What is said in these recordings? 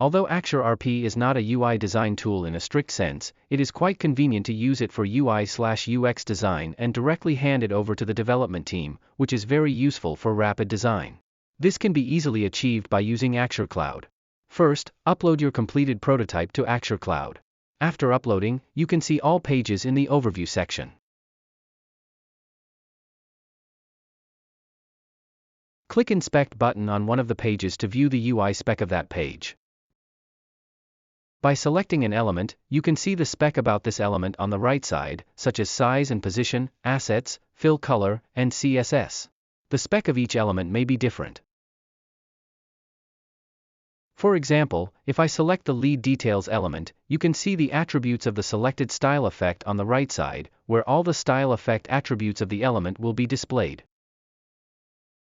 Although Axure RP is not a UI design tool in a strict sense, it is quite convenient to use it for UI/UX design and directly hand it over to the development team, which is very useful for rapid design. This can be easily achieved by using Axure Cloud. First, upload your completed prototype to Axure Cloud. After uploading, you can see all pages in the overview section. Click Inspect button on one of the pages to view the UI spec of that page. By selecting an element, you can see the spec about this element on the right side, such as size and position, assets, fill color, and CSS. The spec of each element may be different. For example, if I select the lead details element, you can see the attributes of the selected style effect on the right side, where all the style effect attributes of the element will be displayed.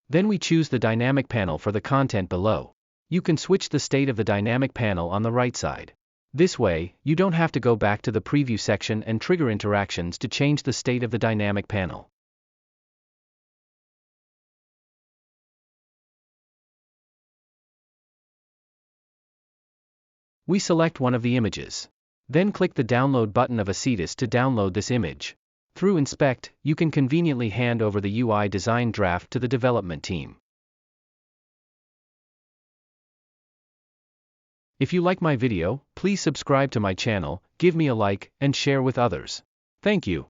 Then we choose the dynamic panel for the content below. You can switch the state of the dynamic panel on the right side. This way, you don't have to go back to the preview section and trigger interactions to change the state of the dynamic panel. We select one of the images. Then click the download button of Acetus to download this image. Through Inspect, you can conveniently hand over the UI design draft to the development team. If you like my video, please subscribe to my channel, give me a like, and share with others. Thank you.